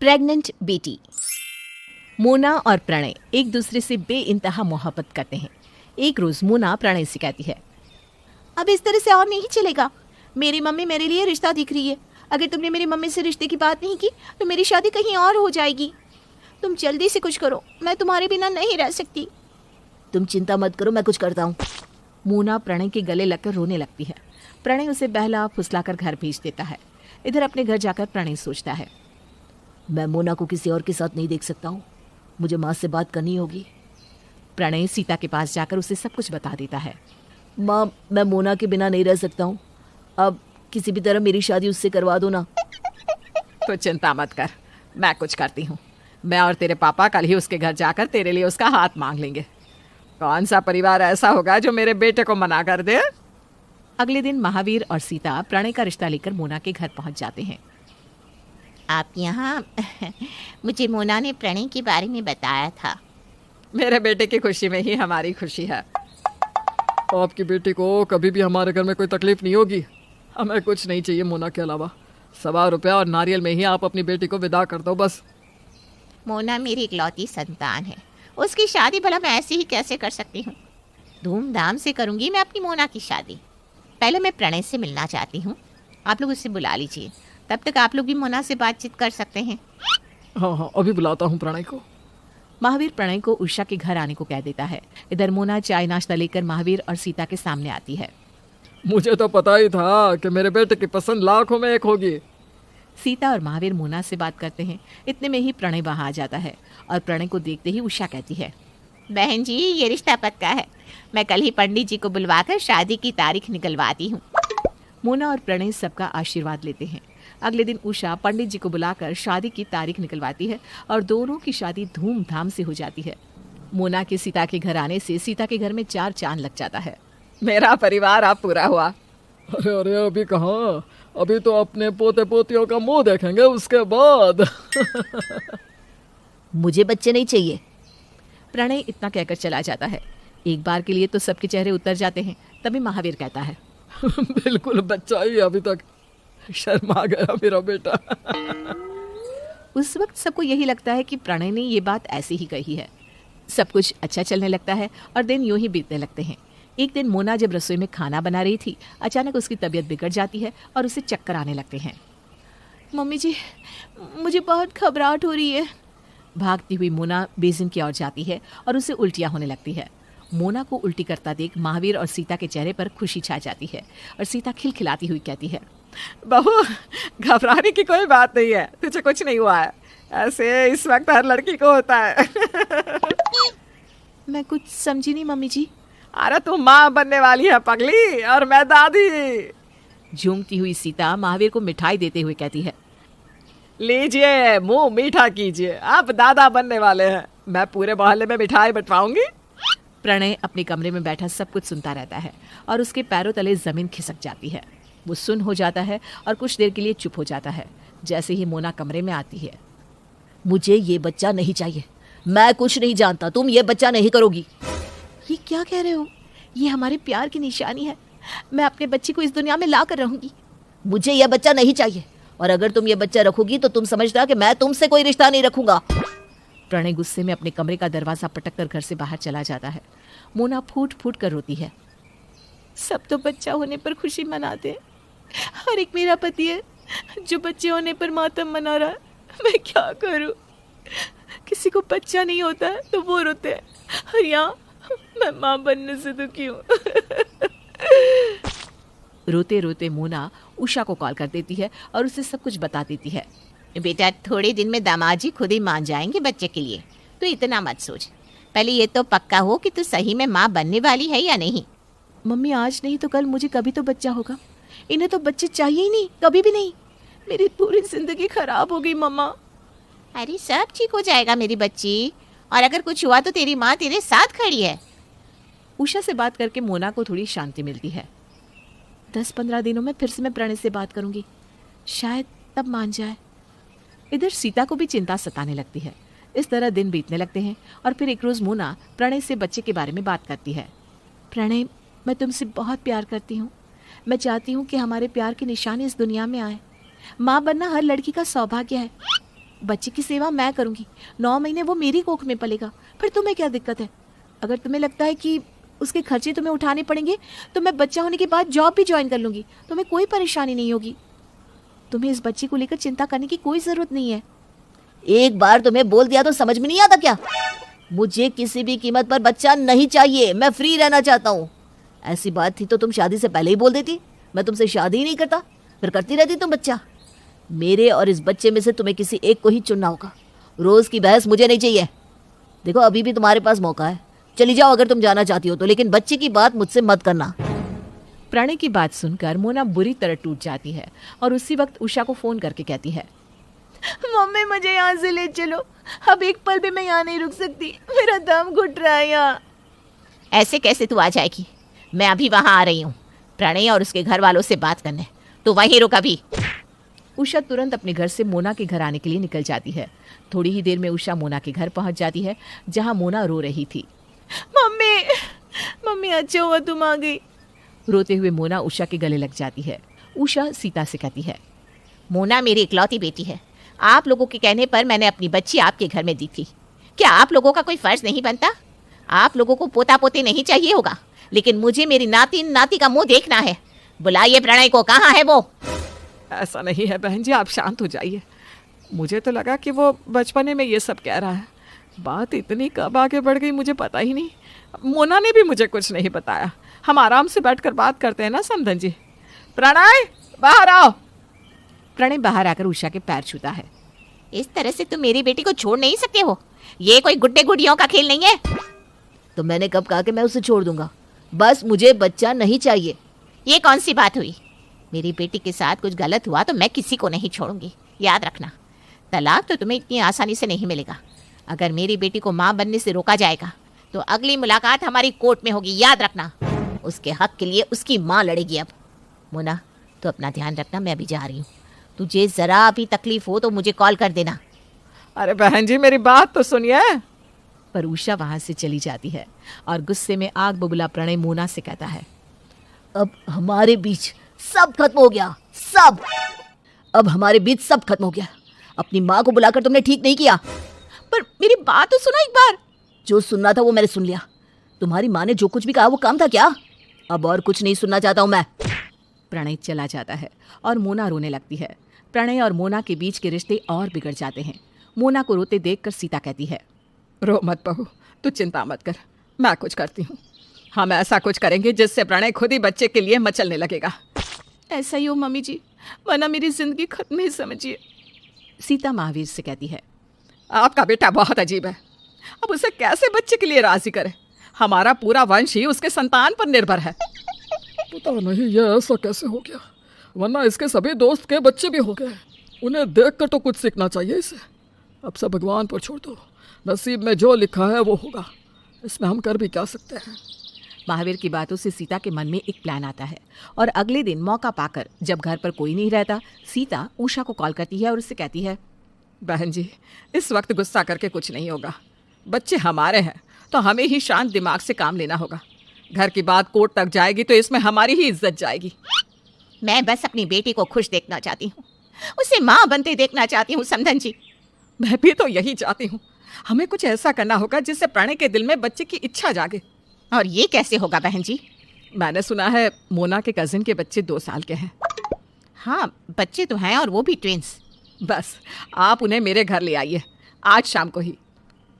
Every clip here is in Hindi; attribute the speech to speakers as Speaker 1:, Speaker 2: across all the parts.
Speaker 1: प्रेग्नेंट बेटी। मोना और प्रणय एक दूसरे से बेइंतहा मोहब्बत करते हैं। एक रोज मोना प्रणय से कहती है, अब इस तरह से और नहीं चलेगा। मेरी मम्मी मेरे लिए रिश्ता दिख रही है। अगर तुमने मेरी मम्मी से रिश्ते की बात नहीं की तो मेरी शादी कहीं और हो जाएगी। तुम जल्दी से कुछ करो, मैं तुम्हारे बिना नहीं रह सकती। तुम चिंता मत करो, मैं कुछ करता हूँ। मोना प्रणय के गले लगकर रोने लगती है। प्रणय उसे बहला फुसलाकर घर भेज देता है। इधर अपने घर जाकर प्रणय सोचता है, मैं मोना को किसी और के साथ नहीं देख सकता हूँ। मुझे माँ से बात करनी होगी। प्रणय सीता के पास जाकर उसे सब कुछ बता देता है। माँ, मैं मोना के बिना नहीं रह सकता हूँ। अब किसी भी तरह मेरी शादी उससे करवा दो ना।
Speaker 2: तो चिंता मत कर, मैं कुछ करती हूँ। मैं और तेरे पापा कल ही उसके घर जाकर तेरे लिए उसका हाथ मांग लेंगे। कौन सा परिवार ऐसा होगा जो मेरे बेटे को मना कर दे।
Speaker 1: अगले दिन महावीर और सीता प्रणय का रिश्ता लेकर मोना के घर पहुंच जाते हैं।
Speaker 3: आप यहाँ मुझे मोना ने प्रणय के बारे में बताया था।
Speaker 2: मेरे बेटे की खुशी में ही हमारी खुशी है।
Speaker 4: आपकी बेटी को कभी भी हमारे घर में कोई तकलीफ नहीं होगी। हमें कुछ नहीं चाहिए मोना के अलावा। 1.25 रुपया और नारियल में ही आप अपनी बेटी को विदा कर दो बस।
Speaker 3: मोना मेरी इकलौती संतान है। उसकी शादी भला मैं ऐसे ही कैसे कर सकती हूँ। धूमधाम से करूँगी मैं अपनी मोना की शादी। पहले मैं प्रणय से मिलना चाहती हूँ। आप लोग उससे बुला लीजिए, तब तक आप लोग भी मोना से बातचीत कर सकते हैं।
Speaker 4: हाँ, अभी बुलाता हूँ प्रणय को।
Speaker 1: महावीर प्रणय को उषा के घर आने को कह देता है। इधर मोना चाय नाश्ता लेकर महावीर और सीता के सामने आती है।
Speaker 4: मुझे तो पता ही था कि मेरे बेटे की पसंद लाखों में एक होगी।
Speaker 1: सीता और महावीर मोना से बात करते हैं। इतने में ही प्रणय वहां आ जाता है और प्रणय को देखते ही उषा कहती है,
Speaker 3: बहन जी, ये रिश्ता पक्का है। मैं कल ही पंडित जी को बुलवाकर शादी की तारीख निकलवाती हूँ।
Speaker 1: मोना और प्रणय सबका आशीर्वाद लेते हैं। अगले दिन उषा पंडित जी को बुलाकर शादी की तारीख निकलवाती है और दोनों की शादी धूमधाम से हो जाती है। मोना के सीता के घर आने से सीता के घर में 4 चांद लग जाता है।
Speaker 2: मेरा परिवार अब पूरा हुआ।
Speaker 4: अरे अभी कहाँ, अभी तो अपने पोते पोतियों का मुंह देखेंगे उसके बाद।
Speaker 1: मुझे बच्चे नहीं चाहिए। प्रणय इतना कहकर चला जाता है। एक बार के लिए तो सबके चेहरे उतर जाते हैं। तभी महावीर कहता है,
Speaker 4: बिल्कुल बच्चा ही अभी तक। शर्मा गया मेरा बेटा।
Speaker 1: उस वक्त सबको यही लगता है कि प्रणय ने ये बात ऐसे ही कही है। सब कुछ अच्छा चलने लगता है और दिन यूं ही बीतने लगते हैं। एक दिन मोना जब रसोई में खाना बना रही थी, अचानक उसकी तबीयत बिगड़ जाती है और उसे चक्कर आने लगते हैं। मम्मी जी, मुझे बहुत घबराहट हो रही है। भागती हुई मोना बेसिन की ओर जाती है और उसे उल्टियाँ होने लगती है। मोना को उल्टी करता देख महावीर और सीता के चेहरे पर खुशी छा जाती है और सीता खिलखिलाती हुई कहती है,
Speaker 2: बहू, घबराने की कोई बात नहीं है। तुझे कुछ नहीं हुआ है। ऐसे इस वक्त हर लड़की को होता है।
Speaker 1: मैं कुछ समझी नहीं मम्मी जी।
Speaker 2: अरे तू माँ बनने वाली है पगली, और मैं दादी।
Speaker 1: झूमती हुई सीता महावीर को मिठाई देते हुए कहती है,
Speaker 2: लीजिए, मुंह मीठा कीजिए, आप दादा बनने वाले हैं। मैं पूरे मोहल्ले में मिठाई बंटवाऊंगी।
Speaker 1: प्रणय अपने कमरे में बैठा सब कुछ सुनता रहता है और उसके पैरों तले जमीन खिसक जाती है। वो सुन हो जाता है और कुछ देर के लिए चुप हो जाता है। जैसे ही मोना कमरे में आती है, मुझे ये बच्चा नहीं चाहिए। मैं कुछ नहीं जानता, तुम ये बच्चा नहीं करोगी। ये क्या कह रहे हो? ये हमारे प्यार की निशानी है। मैं अपने बच्चे को इस दुनिया में ला कर रहूंगी। मुझे यह बच्चा नहीं चाहिए, और अगर तुम ये बच्चा रखोगी तो तुम समझना कि मैं तुमसे कोई रिश्ता नहीं रखूंगा। प्रणय गुस्से में अपने कमरे का दरवाजा पटक कर घर से बाहर चला जाता है। मोना फूट फूट कर रोती है। सब तो बच्चा होने पर खुशी मनाते हैं, और एक मेरा पति है जो बच्चे होने पर मातम मना रहा है। मैं क्या करूं? किसी को बच्चा नहीं होता है तो वो रोते हैं, और यहाँ मैं माँ बनने से दुखी हूँ। रोते रोते मोना उषा को कॉल कर देती है और उसे सब कुछ बता देती है।
Speaker 3: बेटा, थोड़े दिन में दामाद जी खुद ही मान जाएंगे बच्चे के लिए, तो इतना मत सोच। पहले ये तो पक्का हो कि तू सही में माँ बनने वाली है या नहीं।
Speaker 1: मम्मी, आज नहीं तो कल मुझे कभी तो बच्चा होगा। इन्हें तो बच्चे चाहिए ही नहीं, कभी भी नहीं। मेरी पूरी जिंदगी खराब हो गई मम्मा।
Speaker 3: अरे सब ठीक हो जाएगा मेरी बच्ची, और अगर कुछ हुआ तो तेरी माँ तेरे साथ खड़ी है।
Speaker 1: उषा से बात करके मोना को थोड़ी शांति मिलती है। 10-15 दिनों में फिर से मैं प्रणय से बात करूंगी, शायद तब मान जाए। इधर सीता को भी चिंता सताने लगती है। इस तरह दिन बीतने लगते हैं और फिर एक रोज मोना प्रणय से बच्चे के बारे में बात करती है। प्रणय, मैं तुमसे बहुत प्यार करती हूँ। मैं चाहती हूँ कि हमारे प्यार की निशानी इस दुनिया में आए। माँ बनना हर लड़की का सौभाग्य है। बच्चे की सेवा मैं करूंगी, 9 महीने वो मेरी कोख में पलेगा, फिर तुम्हें क्या दिक्कत है? अगर तुम्हें लगता है कि उसके खर्चे तुम्हें उठाने पड़ेंगे तो मैं बच्चा होने के बाद जॉब भी ज्वाइन कर लूंगी, तुम्हें कोई परेशानी नहीं होगी। तुम्हें इस बच्चे को लेकर चिंता करने की कोई जरूरत नहीं है।
Speaker 5: एक बार तुम्हें बोल दिया तो समझ में नहीं आता क्या? मुझे किसी भी कीमत पर बच्चा नहीं चाहिए, मैं फ्री रहना चाहता हूँ। ऐसी बात थी तो तुम शादी से पहले ही बोल देती, मैं तुमसे शादी ही नहीं करता, फिर करती रहती तुम बच्चा। मेरे और इस बच्चे में से तुम्हें किसी एक को ही चुनना होगा। रोज की बहस मुझे नहीं चाहिए। देखो अभी भी तुम्हारे पास मौका है, चली जाओ अगर तुम जाना चाहती हो तो, लेकिन बच्चे की बात मुझसे मत करना।
Speaker 1: प्रणय की बात सुनकर मोना बुरी तरह टूट जाती है और उसी वक्त उषा को फोन करके कहती है, मम्मी मुझे यहाँ से ले चलो, अब एक पल भी मैं यहाँ नहीं रुक सकती, मेरा दम घुट रहा है यहाँ।
Speaker 3: ऐसे कैसे तू आ जाएगी? मैं अभी वहाँ आ रही हूँ प्रणय और उसके घर वालों से बात करने, तो वहीं रुक अभी।
Speaker 1: उषा तुरंत अपने घर से मोना के घर आने के लिए निकल जाती है। थोड़ी ही देर में उषा मोना के घर पहुंच जाती है जहां मोना रो रही थी। मम्मी मम्मी अच्छा हुआ तुम आ गई। रोते हुए मोना उषा के गले लग जाती है। उषा सीता से कहती है,
Speaker 3: मोना मेरी इकलौती बेटी है, आप लोगों के कहने पर मैंने अपनी बच्ची आपके घर में दी थी। क्या आप लोगों का कोई फर्ज नहीं बनता? आप लोगों को पोता पोती नहीं चाहिए होगा, लेकिन मुझे मेरी नाती नाती का मुंह देखना है। बुलाइए प्रणय को, कहाँ है वो?
Speaker 2: ऐसा नहीं है बहन जी, आप शांत हो जाइए। मुझे तो लगा कि वो बचपने में ये सब कह रहा है। बात इतनी कब आगे बढ़ गई मुझे पता ही नहीं। मोना ने भी मुझे कुछ नहीं बताया। हम आराम से बैठकर बात करते हैं ना समधन जी। प्रणय बाहर आओ।
Speaker 1: प्रणय बाहर आकर उषा के पैर छूता है।
Speaker 3: इस तरह से तुम मेरी बेटी को छोड़ नहीं सकते हो, ये कोई गुड्डे गुड़ियों का खेल नहीं है।
Speaker 5: तो मैंने कब कहा कि मैं उसे छोड़ दूंगा? बस मुझे बच्चा नहीं चाहिए।
Speaker 3: ये कौन सी बात हुई? मेरी बेटी के साथ कुछ गलत हुआ तो मैं किसी को नहीं छोड़ूंगी, याद रखना। तलाक तो तुम्हें इतनी आसानी से नहीं मिलेगा। अगर मेरी बेटी को माँ बनने से रोका जाएगा तो अगली मुलाकात हमारी कोर्ट में होगी, याद रखना। उसके हक के लिए उसकी माँ लड़ेगी। अब मोना तो अपना ध्यान रखना, मैं अभी जा रही हूँ। तुझे जरा भी तकलीफ हो तो मुझे कॉल कर देना।
Speaker 2: अरे बहन जी मेरी बात तो सुनिए।
Speaker 1: पर उषा वहां से चली जाती है और गुस्से में आग बबूला प्रणय मोना से कहता है,
Speaker 5: अब हमारे बीच सब खत्म हो गया, सब। अब हमारे बीच सब खत्म हो गया। अपनी माँ को बुलाकर तुमने ठीक नहीं किया।
Speaker 1: पर मेरी बात तो सुनो एक बार।
Speaker 5: जो सुनना था वो मैंने सुन लिया। तुम्हारी माँ ने जो कुछ भी कहा वो काम था क्या? अब और कुछ नहीं सुनना चाहता हूँ मैं।
Speaker 1: प्रणय चला जाता है और मोना रोने लगती है। प्रणय और मोना के बीच के रिश्ते और बिगड़ जाते हैं। मोना को रोते देखकर सीता कहती है,
Speaker 2: रो मत बहू, तू चिंता मत कर, मैं कुछ करती हूँ। हम ऐसा कुछ करेंगे जिससे प्रणय खुद ही बच्चे के लिए मचलने लगेगा।
Speaker 1: ऐसा ही हो मम्मी जी, वरना मेरी जिंदगी खत्म ही समझिए। सीता महावीर से कहती है,
Speaker 2: आपका बेटा बहुत अजीब है। अब उसे कैसे बच्चे के लिए राजी करे? हमारा पूरा वंश ही उसके संतान पर निर्भर है।
Speaker 4: पता नहीं ये ऐसा कैसे हो गया, वरना इसके सभी दोस्त के बच्चे भी हो गए। उन्हें देखकर तो कुछ सीखना चाहिए इसे। अब सब भगवान पर छोड़ दो, नसीब में जो लिखा है वो होगा, इसमें हम कर भी क्या सकते हैं।
Speaker 1: महावीर की बातों से सीता के मन में एक प्लान आता है और अगले दिन मौका पाकर जब घर पर कोई नहीं रहता, सीता उषा को कॉल करती है और उससे कहती है,
Speaker 2: बहन जी इस वक्त गुस्सा करके कुछ नहीं होगा। बच्चे हमारे हैं तो हमें ही शांत दिमाग से काम लेना होगा। घर की बात कोर्ट तक जाएगी तो इसमें हमारी ही इज्जत जाएगी।
Speaker 3: मैं बस अपनी बेटी को खुश देखना चाहती हूँ, उसे माँ बनते देखना चाहती हूँ समधन जी।
Speaker 2: मैं भी तो यही चाहती हूँ। हमें कुछ ऐसा करना होगा जिससे प्रणय के दिल में बच्चे की इच्छा जागे।
Speaker 3: और ये कैसे होगा बहन जी?
Speaker 2: मैंने सुना है मोना के कजिन के बच्चे 2 साल के हैं।
Speaker 3: हाँ बच्चे तो हैं, और वो भी ट्विंस।
Speaker 2: बस आप उन्हें मेरे घर ले आइए आज शाम को ही।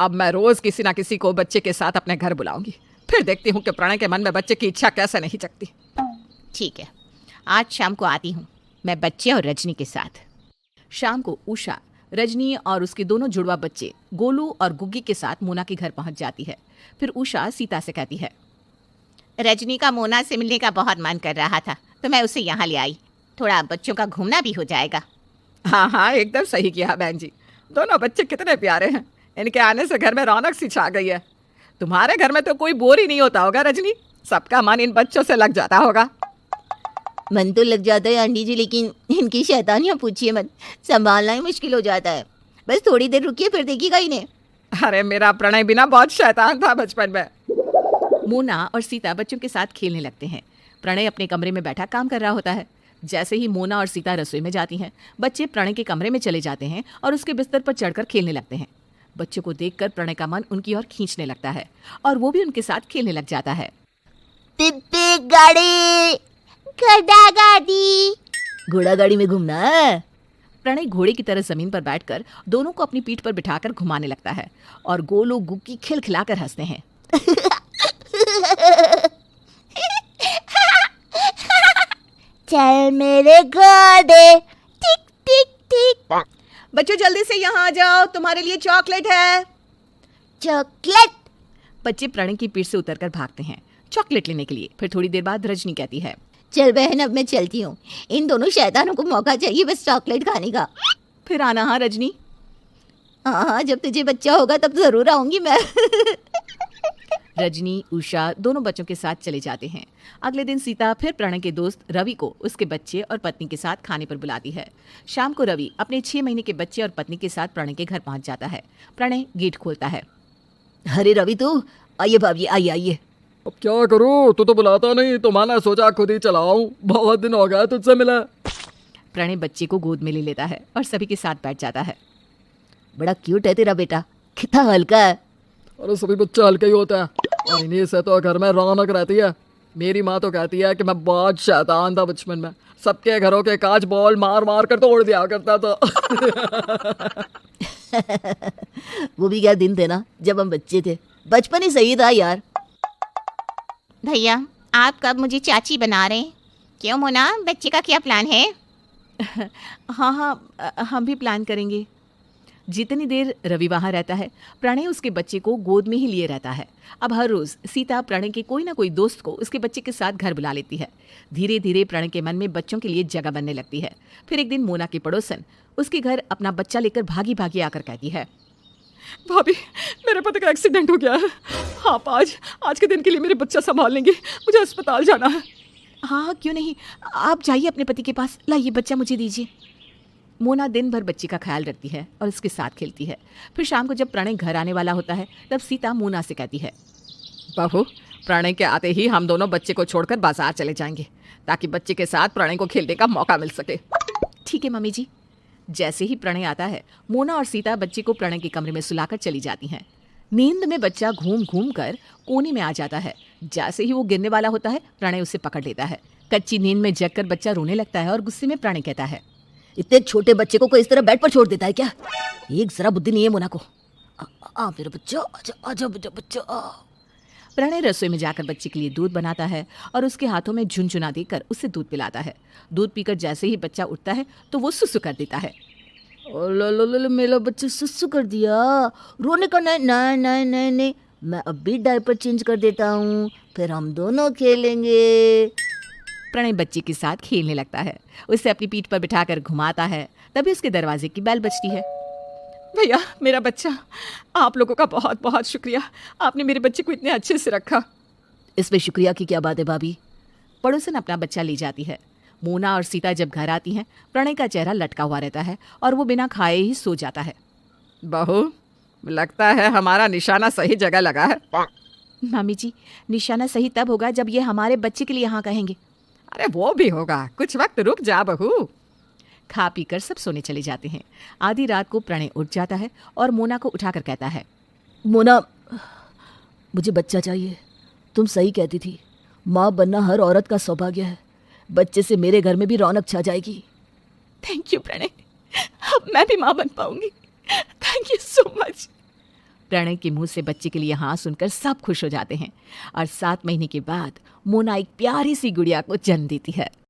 Speaker 2: अब मैं रोज किसी ना किसी को बच्चे के साथ अपने घर बुलाऊंगी, फिर देखती हूँ कि प्रणय के मन में बच्चे की इच्छा कैसे नहीं जगती।
Speaker 3: ठीक है, आज शाम को आती हूँ मैं बच्चे और रजनी के साथ।
Speaker 1: शाम को उषा रजनी और उसके दोनों जुड़वा बच्चे गोलू और गुग्गी के साथ मोना के घर पहुंच जाती है। फिर उषा सीता से कहती है,
Speaker 3: रजनी का मोना से मिलने का बहुत मन कर रहा था तो मैं उसे यहाँ ले आई, थोड़ा बच्चों का घूमना भी हो जाएगा।
Speaker 2: हाँ हाँ एकदम सही किया बहन जी। दोनों बच्चे कितने प्यारे हैं, इनके आने से घर में रौनक सी छा गई है। तुम्हारे घर में तो कोई बोर ही नहीं होता होगा रजनी, सबका मन इन बच्चों से लग जाता होगा।
Speaker 5: मन तो लग जाता है आंटी जी, लेकिन इनकी शैतानियाँ पूछिए मत, संभालना ही मुश्किल हो जाता है। बस थोड़ी देर रुकिए फिर देखिएगा इन्हें।
Speaker 2: अरे मेरा प्रणय भी ना बहुत शैतान था बचपन में।
Speaker 1: मोना और सीता बच्चों के साथ खेलने लगते हैं। प्रणय अपने कमरे में बैठा काम कर रहा होता है। जैसे ही मोना और सीता रसोई में जाती हैं, बच्चे प्रणय के कमरे में चले जाते हैं और उसके बिस्तर पर चढ़कर खेलने लगते हैं। बच्चों को देखकर प्रणय का मन उनकी ओर खींचने लगता है और वो भी उनके साथ खेलने लग जाता है।
Speaker 5: पिप्पी गाड़ी,
Speaker 3: घोड़ा गाड़ी।
Speaker 5: घोड़ा गाड़ी में घूमना है।
Speaker 1: प्रणय घोड़े की तरह जमीन पर बैठकर दोनों को अपनी पीठ पर बिठाकर घुमाने लगता है और गोलू गुक्की खिलखिलाकर हंसते हैं।
Speaker 5: चल मेरे घोड़े, टिक टिक टिक।
Speaker 1: बच्चों जल्दी से यहाँ आ जाओ, तुम्हारे लिए चॉकलेट है।
Speaker 5: चॉकलेट।
Speaker 1: बच्चे प्रणय की पीठ से उतरकर भागते हैं चॉकलेट लेने के लिए। फिर थोड़ी देर बाद रजनी कहती है,
Speaker 3: चल बहन अब मैं चलती हूँ, इन दोनों शैतानों को मौका चाहिए बस चॉकलेट खाने का।
Speaker 1: फिर आना हाँ रजनी।
Speaker 3: हाँ जब तुझे बच्चा होगा तब जरूर आऊंगी मैं।
Speaker 1: रजनी उषा दोनों बच्चों के साथ चले जाते हैं। अगले दिन सीता फिर प्रणय के दोस्त रवि को उसके बच्चे और पत्नी के साथ खाने पर बुलाती है। शाम को रवि अपने 6 महीने के बच्चे और पत्नी के साथ प्रणय के घर पहुंच जाता है। प्रणय गेट खोलता है।
Speaker 5: अरे रवि तू, आइए भाभी, आइए आइए।
Speaker 4: अब क्या करूँ, तू तो बुलाता नहीं, तो मैंने सोचा खुद ही चलाऊं। बहुत दिन हो गया तुझसे मिला।
Speaker 1: प्रणय बच्चे को गोद में ले लेता है और सभी के साथ बैठ जाता है।
Speaker 5: बड़ा क्यूट है तेरा बेटा, कितना हल्का है।
Speaker 4: अरे सभी बच्चे हल्के ही होते हैं और इन्हीं से तो घर में रौनक रहती है। मेरी माँ तो कहती है कि मैं बहुत शैतान था बचपन में, सबके घरों के कांच बॉल मार मार कर तोड़ दिया करता था।
Speaker 5: वो भी क्या दिन थे ना जब हम बच्चे थे, बचपन ही सही था यार।
Speaker 3: भैया आप कब मुझे चाची बना रहे हैं? क्यों मोना, बच्चे का क्या प्लान है?
Speaker 1: हाँ हाँ हम भी प्लान करेंगे। जितनी देर रवि वहाँ रहता है, प्रणय उसके बच्चे को गोद में ही लिए रहता है। अब हर रोज सीता प्रणय के कोई ना कोई दोस्त को उसके बच्चे के साथ घर बुला लेती है। धीरे धीरे प्रणय के मन में बच्चों के लिए जगह बनने लगती है। फिर एक दिन मोना की पड़ोसन उसके घर अपना बच्चा लेकर भागी भागी आकर कहती है,
Speaker 2: भाभी मेरे पति का एक्सीडेंट हो गया है, आप आज के दिन के लिए मेरे बच्चा संभाल लेंगे, मुझे अस्पताल जाना है।
Speaker 1: हाँ हाँ क्यों नहीं, आप जाइए अपने पति के पास, लाइए बच्चा मुझे दीजिए। मोना दिन भर बच्ची का ख्याल रखती है और उसके साथ खेलती है। फिर शाम को जब प्रणय घर आने वाला होता है, तब सीता मोना से कहती है,
Speaker 2: बहू प्रणय के आते ही हम दोनों बच्चे को छोड़कर बाजार चले जाएंगे ताकि बच्चे के साथ प्रणय को खेलने का मौका मिल सके।
Speaker 1: ठीक है मम्मी जी। जैसे ही प्रणय आता है, मोना और सीता बच्चे को प्रणय के कमरे में सुलाकर चली जाती हैं। नींद में बच्चा घूम घूम कर कोने में आ जाता है। जैसे ही वो गिरने वाला होता है, प्रणय उसे पकड़ लेता है। कच्ची नींद में जगकर बच्चा रोने लगता है और गुस्से में प्रणय कहता है,
Speaker 5: इतने छोटे बच्चे को कोई इस तरह बेड पर छोड़ देता है क्या? एक जरा बुद्धि नहीं है मोना को। आ मेरा बच्चा, आजा आजा बेटा बच्चा आ।
Speaker 1: प्रणय रसोई में जाकर बच्चे के लिए दूध बनाता है और उसके हाथों में झुनझुना देकर उसे दूध पिलाता है। दूध पीकर जैसे ही बच्चा उठता है तो वो सुसु कर देता है।
Speaker 5: मेरा बच्चा सुसु कर दिया, रोने का नहीं नहीं नहीं नहीं नहीं, मैं अभी डायपर चेंज कर देता हूँ, फिर हम दोनों खेलेंगे।
Speaker 1: प्रणय बच्चे के साथ खेलने लगता है, उसे अपनी पीठ पर बिठाकर घुमाता है। तभी उसके दरवाजे की बेल बजती है।
Speaker 2: भैया मेरा बच्चा, आप लोगों का बहुत बहुत शुक्रिया, आपने मेरे बच्चे को इतने अच्छे से रखा।
Speaker 5: इसमें शुक्रिया की क्या बात है भाभी?
Speaker 1: पड़ोसन अपना बच्चा ले जाती है। मोना और सीता जब घर आती हैं, प्रणय का चेहरा लटका हुआ रहता है और वो बिना खाए ही सो जाता है।
Speaker 2: बहू लगता है हमारा निशाना सही जगह लगा है।
Speaker 1: मामी जी, निशाना सही तब होगा जब ये हमारे बच्चे के लिए यहाँ कहेंगे।
Speaker 2: अरे वो भी होगा, कुछ वक्त रुक जा बहू।
Speaker 1: खा पी कर सब सोने चले जाते हैं। आधी रात को प्रणय उठ जाता है और मोना को उठाकर कहता है,
Speaker 5: मोना मुझे बच्चा चाहिए। तुम सही कहती थी, माँ बनना हर औरत का सौभाग्य है। बच्चे से मेरे घर में भी रौनक छा जाएगी।
Speaker 2: थैंक यू प्रणय, अब मैं भी माँ बन पाऊंगी। Thank you so much.
Speaker 1: Pranay के मुंह से बच्चे के लिए हाँ सुनकर सब खुश हो जाते हैं और 7 महीने के बाद मोना एक प्यारी सी गुड़िया को जन्म देती है।